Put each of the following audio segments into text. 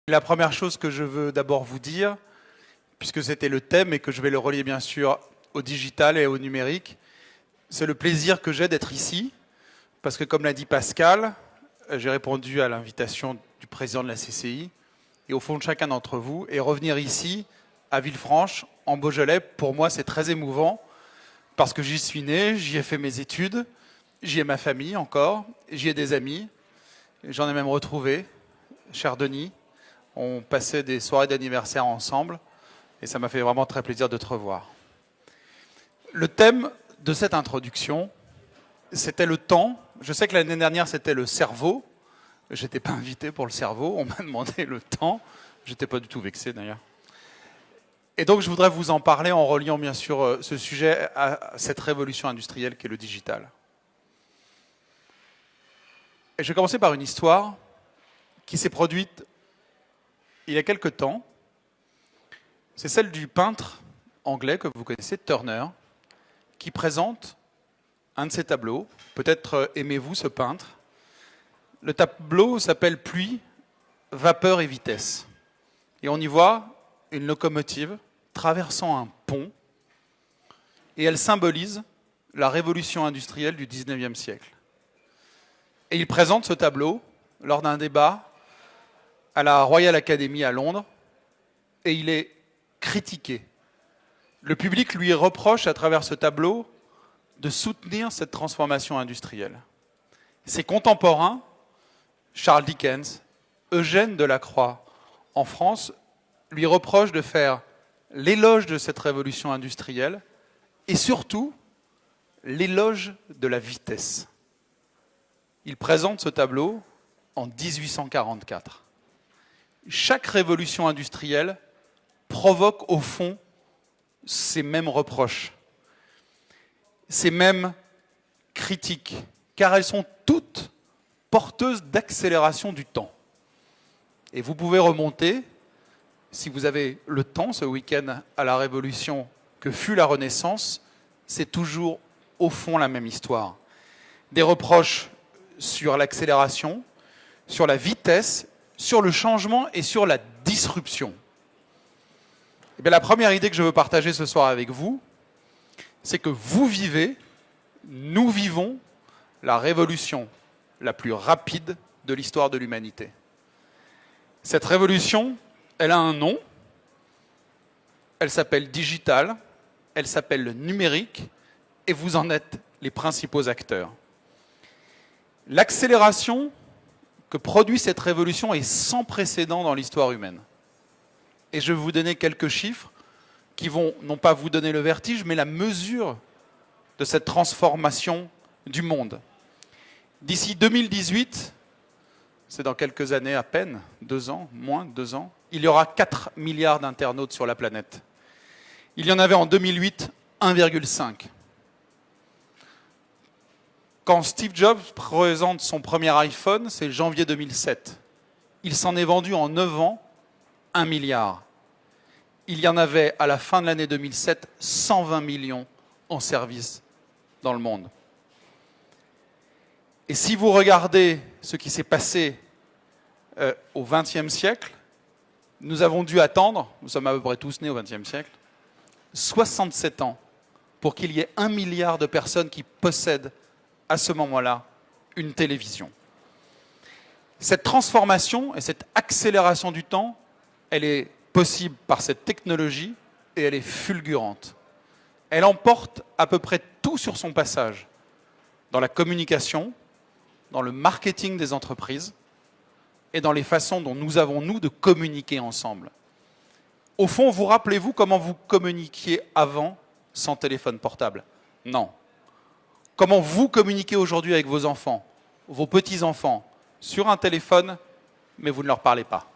La première chose que je veux d'abord vous dire, puisque c'était le thème et que je vais le relier bien sûr au digital et au numérique, c'est le plaisir que j'ai d'être ici, parce que comme l'a dit Pascal, j'ai répondu à l'invitation du président de la CCI, et au fond de chacun d'entre vous, et revenir ici, à Villefranche, en Beaujolais, pour moi c'est très émouvant, parce que j'y suis né, j'y ai fait mes études, j'y ai ma famille encore, j'y ai des amis, j'en ai même retrouvé, cher Denis. On passait des soirées d'anniversaire ensemble et ça m'a fait vraiment très plaisir de te revoir. Le thème de cette introduction, c'était le temps. Je sais que l'année dernière, c'était le cerveau. Je n'étais pas invité pour le cerveau, on m'a demandé le temps. Je n'étais pas du tout vexé d'ailleurs. Et donc je voudrais vous en parler en reliant bien sûr ce sujet à cette révolution industrielle qui est le digital. Et je vais commencer par une histoire qui s'est produite il y a quelque temps. C'est celle du peintre anglais que vous connaissez, Turner, qui présente un de ses tableaux. Peut-être aimez-vous ce peintre. Le tableau s'appelle Pluie, vapeur et vitesse. Et on y voit une locomotive traversant un pont et elle symbolise la révolution industrielle du 19e siècle. Et il présente ce tableau lors d'un débat à la Royal Academy à Londres, et il est critiqué. Le public lui reproche à travers ce tableau de soutenir cette transformation industrielle. Ses contemporains, Charles Dickens, Eugène Delacroix, en France, lui reprochent de faire l'éloge de cette révolution industrielle et surtout l'éloge de la vitesse. Il présente ce tableau en 1844. Chaque révolution industrielle provoque au fond ces mêmes reproches, ces mêmes critiques, car elles sont toutes porteuses d'accélération du temps. Et vous pouvez remonter, si vous avez le temps ce week-end, à la révolution que fut la Renaissance, c'est toujours au fond la même histoire. Des reproches sur l'accélération, sur la vitesse, sur le changement et sur la disruption. Et bien, la première idée que je veux partager ce soir avec vous, c'est que vous vivez, nous vivons, la révolution la plus rapide de l'histoire de l'humanité. Cette révolution, elle a un nom, elle s'appelle digital, elle s'appelle le numérique, et vous en êtes les principaux acteurs. L'accélération que produit cette révolution est sans précédent dans l'histoire humaine. Et je vais vous donner quelques chiffres qui vont non pas vous donner le vertige, mais la mesure de cette transformation du monde. D'ici 2018, c'est dans quelques années à peine, 2 ans, moins de 2 ans, il y aura 4 milliards d'internautes sur la planète. Il y en avait en 2008 1,5. Quand Steve Jobs présente son premier iPhone, c'est janvier 2007. Il s'en est vendu en 9 ans 1 milliard. Il y en avait à la fin de l'année 2007 120 millions en service dans le monde. Et si vous regardez ce qui s'est passé au XXe siècle, nous avons dû attendre, nous sommes à peu près tous nés au XXe siècle, 67 ans pour qu'il y ait 1 milliard de personnes qui possèdent à ce moment-là une télévision. Cette transformation et cette accélération du temps, elle est possible par cette technologie et elle est fulgurante. Elle emporte à peu près tout sur son passage, dans la communication, dans le marketing des entreprises et dans les façons dont nous avons, nous, de communiquer ensemble. Au fond, vous rappelez-vous comment vous communiquiez avant sans téléphone portable? Non. Comment vous communiquez aujourd'hui avec vos enfants, vos petits-enfants, sur un téléphone, mais vous ne leur parlez pas?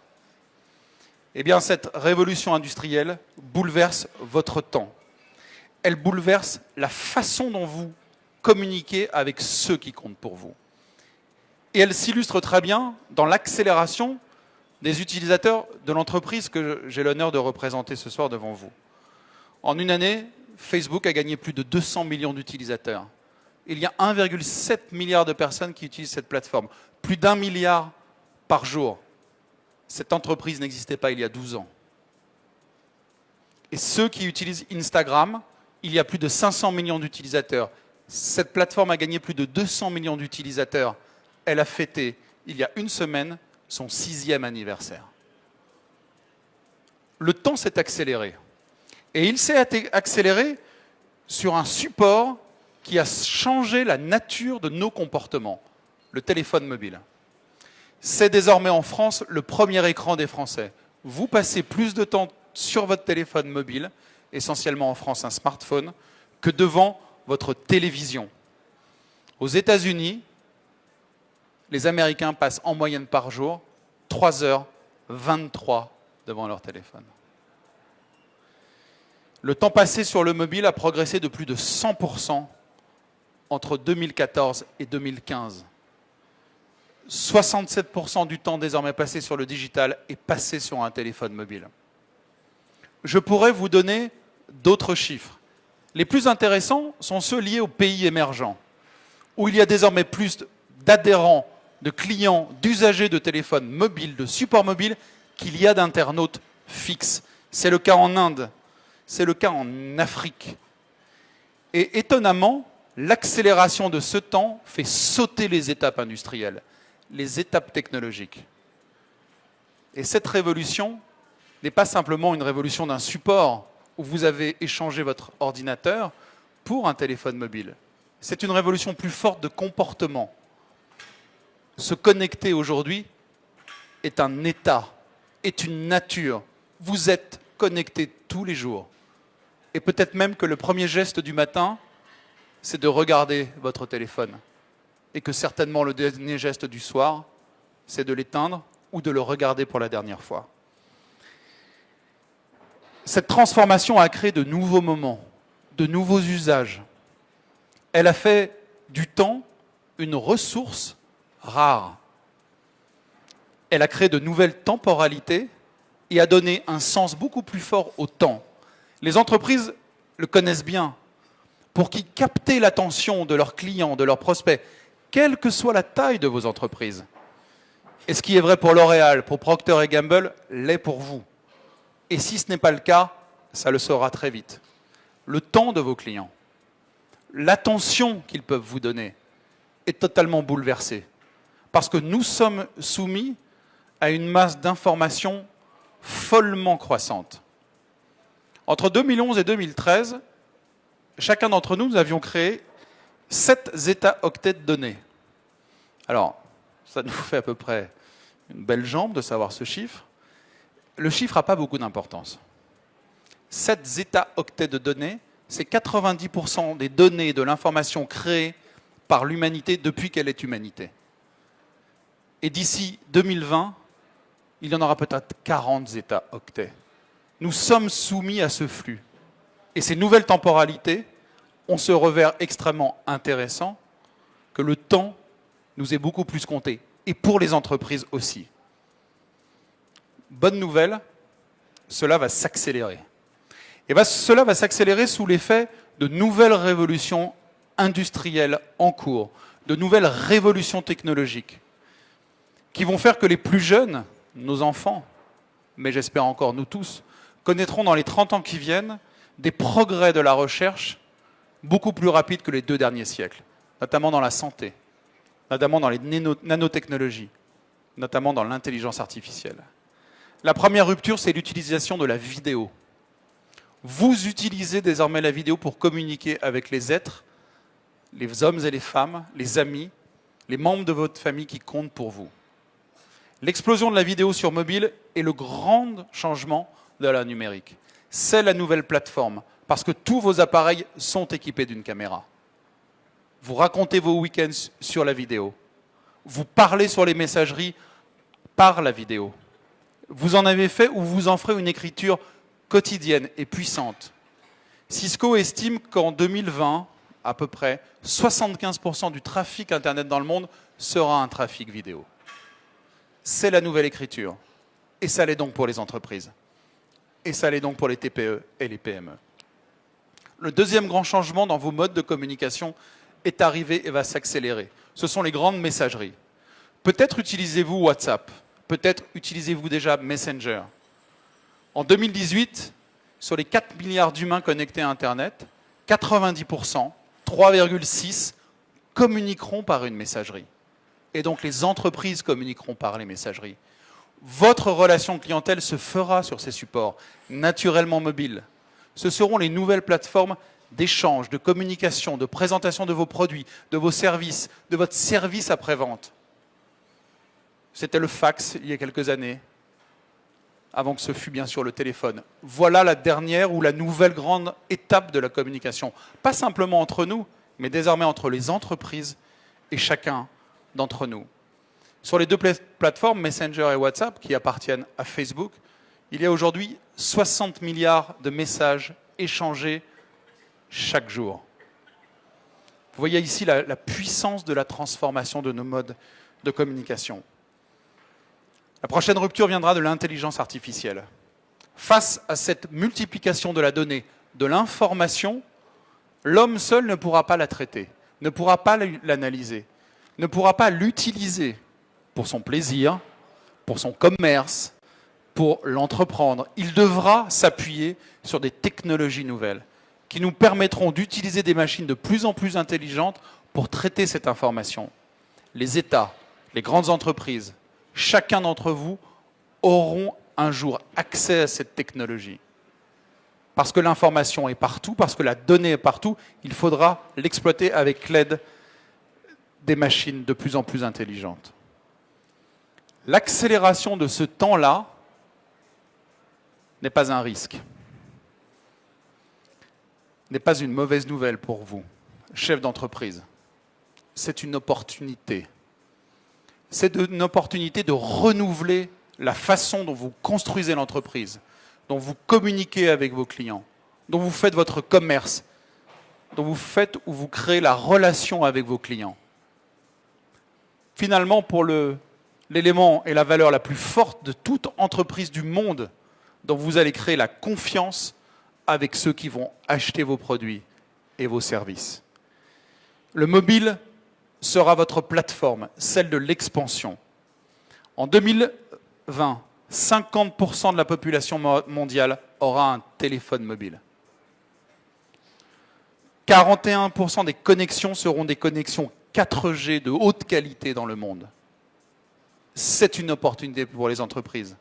Eh bien, cette révolution industrielle bouleverse votre temps. Elle bouleverse la façon dont vous communiquez avec ceux qui comptent pour vous. Et elle s'illustre très bien dans l'accélération des utilisateurs de l'entreprise que j'ai l'honneur de représenter ce soir devant vous. En une année, Facebook a gagné plus de 200 millions d'utilisateurs. Il y a 1,7 milliard de personnes qui utilisent cette plateforme, plus d'1 milliard par jour. Cette entreprise n'existait pas il y a 12 ans. Et ceux qui utilisent Instagram, il y a plus de 500 millions d'utilisateurs. Cette plateforme a gagné plus de 200 millions d'utilisateurs. Elle a fêté, il y a une semaine, son 6e anniversaire. Le temps s'est accéléré. Et il s'est accéléré sur un support qui a changé la nature de nos comportements, le téléphone mobile. C'est désormais en France le premier écran des Français. Vous passez plus de temps sur votre téléphone mobile, essentiellement en France un smartphone, que devant votre télévision. Aux États-Unis, les Américains passent en moyenne par jour 3h23 devant leur téléphone. Le temps passé sur le mobile a progressé de plus de 100% entre 2014 et 2015. 67% du temps désormais passé sur le digital est passé sur un téléphone mobile. Je pourrais vous donner d'autres chiffres. Les plus intéressants sont ceux liés aux pays émergents, où il y a désormais plus d'adhérents, de clients, d'usagers de téléphones mobiles, de supports mobiles, qu'il y a d'internautes fixes. C'est le cas en Inde, c'est le cas en Afrique. Et étonnamment, l'accélération de ce temps fait sauter les étapes industrielles, les étapes technologiques. Et cette révolution n'est pas simplement une révolution d'un support où vous avez échangé votre ordinateur pour un téléphone mobile. C'est une révolution plus forte de comportement. Se connecter aujourd'hui est un état, est une nature. Vous êtes connecté tous les jours. Et peut-être même que le premier geste du matin, c'est de regarder votre téléphone. Et que certainement le dernier geste du soir, c'est de l'éteindre ou de le regarder pour la dernière fois. Cette transformation a créé de nouveaux moments, de nouveaux usages. Elle a fait du temps une ressource rare. Elle a créé de nouvelles temporalités et a donné un sens beaucoup plus fort au temps. Les entreprises le connaissent bien. Pour qu'ils captent l'attention de leurs clients, de leurs prospects, quelle que soit la taille de vos entreprises. Et ce qui est vrai pour L'Oréal, pour Procter & Gamble, l'est pour vous. Et si ce n'est pas le cas, ça le sera très vite. Le temps de vos clients, l'attention qu'ils peuvent vous donner est totalement bouleversée. Parce que nous sommes soumis à une masse d'informations follement croissante. Entre 2011 et 2013, chacun d'entre nous, nous avions créé 7 zeta-octets de données. Alors, ça nous fait à peu près une belle jambe de savoir ce chiffre. Le chiffre n'a pas beaucoup d'importance. 7 zeta-octets de données, c'est 90% des données de l'information créée par l'humanité depuis qu'elle est humanité. Et d'ici 2020, il y en aura peut-être 40 zeta-octets. Nous sommes soumis à ce flux. Et ces nouvelles temporalités ont ce revers extrêmement intéressant que le temps nous est beaucoup plus compté. Et pour les entreprises aussi. Bonne nouvelle, cela va s'accélérer. Et cela va s'accélérer sous l'effet de nouvelles révolutions industrielles en cours, de nouvelles révolutions technologiques, qui vont faire que les plus jeunes, nos enfants, mais j'espère encore nous tous, connaîtront dans les 30 ans qui viennent des progrès de la recherche beaucoup plus rapides que les 2 derniers siècles, notamment dans la santé, notamment dans les nanotechnologies, notamment dans l'intelligence artificielle. La première rupture, c'est l'utilisation de la vidéo. Vous utilisez désormais la vidéo pour communiquer avec les êtres, les hommes et les femmes, les amis, les membres de votre famille qui comptent pour vous. L'explosion de la vidéo sur mobile est le grand changement de la numérique. C'est la nouvelle plateforme, parce que tous vos appareils sont équipés d'une caméra. Vous racontez vos week-ends sur la vidéo. Vous parlez sur les messageries par la vidéo. Vous en avez fait ou vous en ferez une écriture quotidienne et puissante. Cisco estime qu'en 2020, à peu près, 75% du trafic Internet dans le monde sera un trafic vidéo. C'est la nouvelle écriture. Et ça l'est donc pour les entreprises. Et ça l'est donc pour les TPE et les PME. Le deuxième grand changement dans vos modes de communication est arrivé et va s'accélérer. Ce sont les grandes messageries. Peut-être utilisez-vous WhatsApp. Peut-être utilisez-vous déjà Messenger. En 2018, sur les 4 milliards d'humains connectés à Internet, 90%, 3,6, communiqueront par une messagerie. Et donc les entreprises communiqueront par les messageries. Votre relation clientèle se fera sur ces supports, naturellement mobiles. Ce seront les nouvelles plateformes d'échange, de communication, de présentation de vos produits, de vos services, de votre service après-vente. C'était le fax il y a quelques années, avant que ce fût bien sûr le téléphone. Voilà la dernière ou la nouvelle grande étape de la communication. Pas simplement entre nous, mais désormais entre les entreprises et chacun d'entre nous. Sur les deux plateformes, Messenger et WhatsApp, qui appartiennent à Facebook, il y a aujourd'hui 60 milliards de messages échangés chaque jour. Vous voyez ici la puissance de la transformation de nos modes de communication. La prochaine rupture viendra de l'intelligence artificielle. Face à cette multiplication de la donnée, de l'information, l'homme seul ne pourra pas la traiter, ne pourra pas l'analyser, ne pourra pas l'utiliser pour son plaisir, pour son commerce, pour l'entreprendre. Il devra s'appuyer sur des technologies nouvelles qui nous permettront d'utiliser des machines de plus en plus intelligentes pour traiter cette information. Les États, les grandes entreprises, chacun d'entre vous auront un jour accès à cette technologie. Parce que l'information est partout, parce que la donnée est partout, il faudra l'exploiter avec l'aide des machines de plus en plus intelligentes. L'accélération de ce temps-là n'est pas un risque, n'est pas une mauvaise nouvelle pour vous, chef d'entreprise. C'est une opportunité. C'est une opportunité de renouveler la façon dont vous construisez l'entreprise, dont vous communiquez avec vos clients, dont vous faites votre commerce, dont vous faites ou vous créez la relation avec vos clients. Finalement, pour l'élément et la valeur la plus forte de toute entreprise du monde, dont vous allez créer la confiance avec ceux qui vont acheter vos produits et vos services. Le mobile sera votre plateforme, celle de l'expansion. En 2020, 50% de la population mondiale aura un téléphone mobile. 41% des connexions seront des connexions 4G de haute qualité dans le monde. C'est une opportunité pour les entreprises.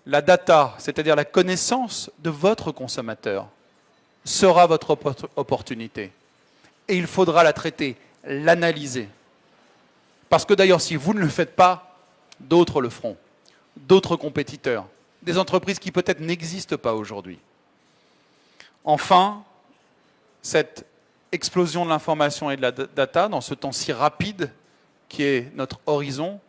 La data, c'est-à-dire la connaissance de votre consommateur, sera votre opportunité. Et il faudra la traiter, l'analyser. Parce que d'ailleurs, si vous ne le faites pas, d'autres le feront. D'autres compétiteurs. Des entreprises qui peut-être n'existent pas aujourd'hui. Enfin, cette explosion de l'information et de la data, dans ce temps si rapide qui est notre horizon,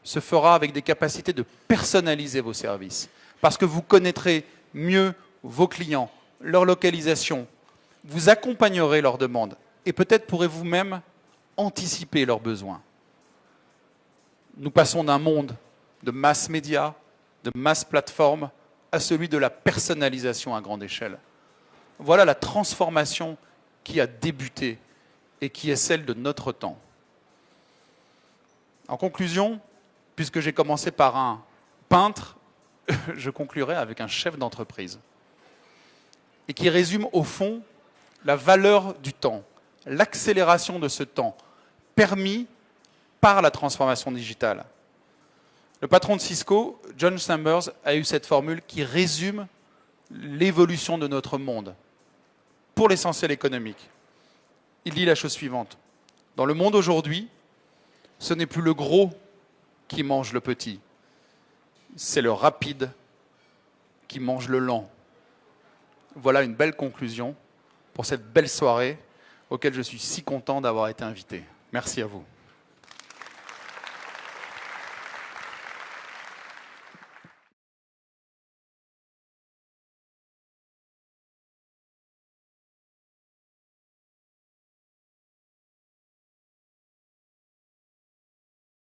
se fera avec des capacités de personnaliser vos services. Parce que vous connaîtrez mieux vos clients, leur localisation, vous accompagnerez leurs demandes et peut-être pourrez-vous même anticiper leurs besoins. Nous passons d'un monde de mass média, de mass plateforme, à celui de la personnalisation à grande échelle. Voilà la transformation qui a débuté et qui est celle de notre temps. En conclusion, puisque j'ai commencé par un peintre, je conclurai avec un chef d'entreprise. Et qui résume au fond la valeur du temps, l'accélération de ce temps, permis par la transformation digitale. Le patron de Cisco, John Chambers, a eu cette formule qui résume l'évolution de notre monde, pour l'essentiel économique. Il dit la chose suivante. Dans le monde aujourd'hui, ce n'est plus le gros qui mange le petit. C'est le rapide qui mange le lent. Voilà une belle conclusion pour cette belle soirée auquel je suis si content d'avoir été invité. Merci à vous.